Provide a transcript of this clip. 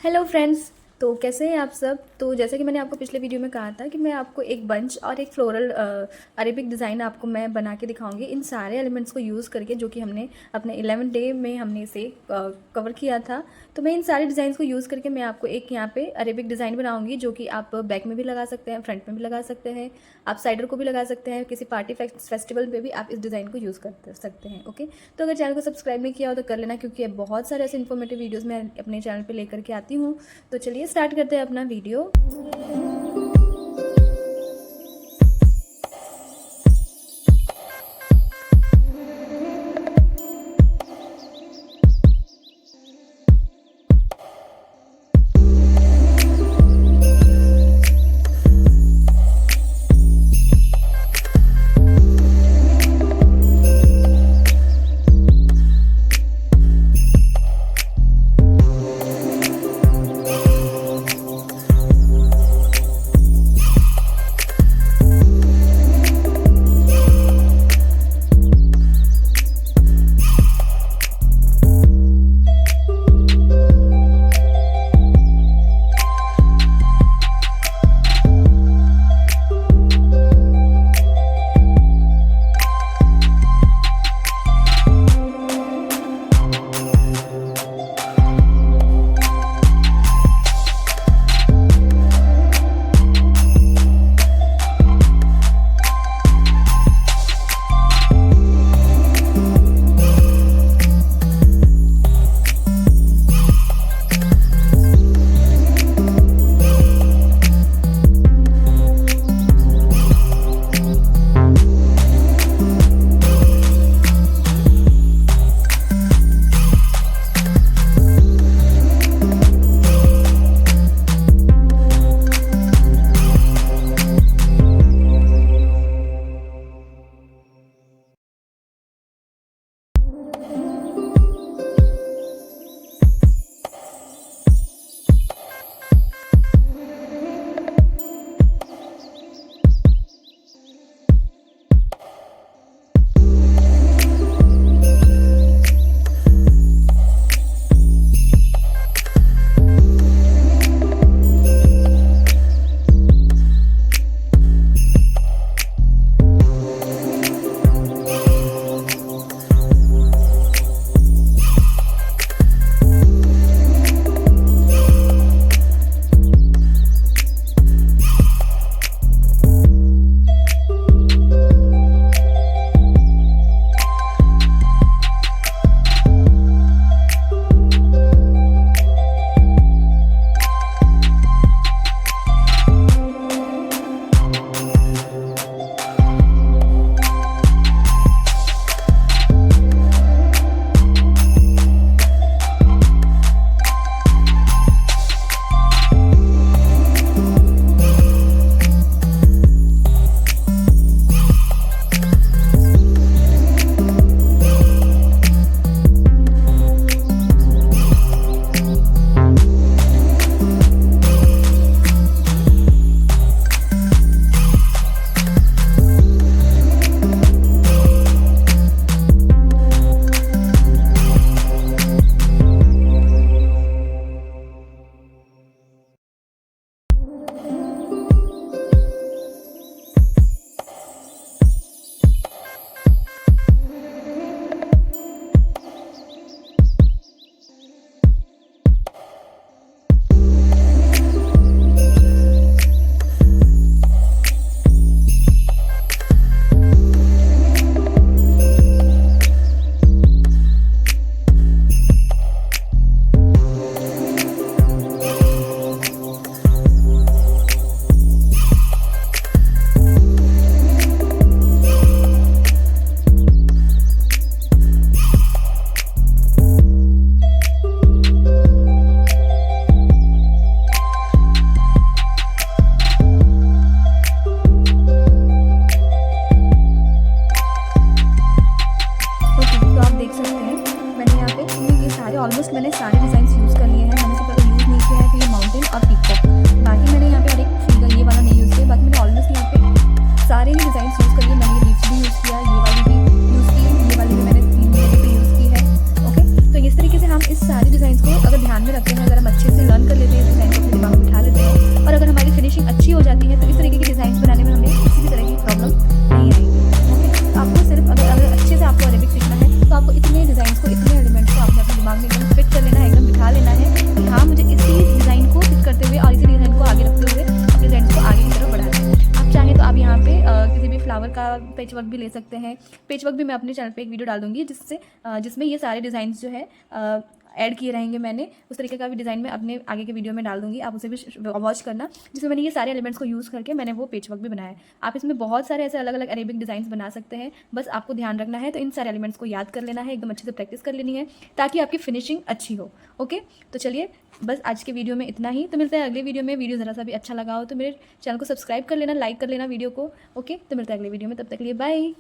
Hello friends. तो कैसे हैं आप सब। तो जैसे कि मैंने आपको पिछले वीडियो में कहा था कि मैं आपको एक बंच और एक फ्लोरल अरेबिक डिज़ाइन आपको मैं बना के दिखाऊंगी इन सारे एलिमेंट्स को यूज़ करके, जो कि हमने अपने 11 डे में हमने इसे कवर किया था। तो मैं इन सारे डिज़ाइन को यूज़ करके मैं आपको एक यहाँ पे अरेबिक डिज़ाइन बनाऊंगी, जो कि आप बैक में भी लगा सकते हैं, फ्रंट में भी लगा सकते हैं, आप साइडर को भी लगा सकते हैं, किसी पार्टी फेस्टिवल पे भी आप इस डिज़ाइन को यूज़ कर सकते हैं। ओके, तो अगर चैनल को सब्सक्राइब नहीं किया हो तो कर लेना, क्योंकि बहुत सारे ऐसे इन्फॉर्मेटिव वीडियोज़ मैं अपने चैनल पर लेकर के आती हूँ। तो चलिए स्टार्ट करते हैं अपना वीडियो। पेच वर्क भी ले सकते हैं। पेच वर्क भी मैं अपने चैनल पे एक वीडियो डाल दूँगी जिसमें ये सारे डिज़ाइन जो है ऐड किए रहेंगे। मैंने उस तरीके का भी डिज़ाइन मैं अपने आगे के वीडियो में डाल दूँगी, आप उसे भी वॉच करना, जिसमें मैंने ये सारे एलिमेंट्स को यूज़ करके मैंने वो पेच वर्क भी बनाया है। आप इसमें बहुत सारे ऐसे अलग अलग अरेबिक डिज़ाइन बना सकते हैं, बस आपको ध्यान रखना है। तो इन सारे एलिमेंट्स को याद कर लेना है, एकदम अच्छे से प्रैक्टिस कर लेनी है ताकि आपकी फिनिशिंग अच्छी हो। ओके, तो चलिए बस आज के वीडियो में इतना ही। तो मिलते हैं अगले वीडियो में। वीडियो ज़रा सा भी अच्छा लगा हो तो मेरे चैनल को सब्सक्राइब कर लेना, लाइक कर लेना वीडियो को। ओके, तो मिलते हैं अगले वीडियो में, तब तक के लिए बाय।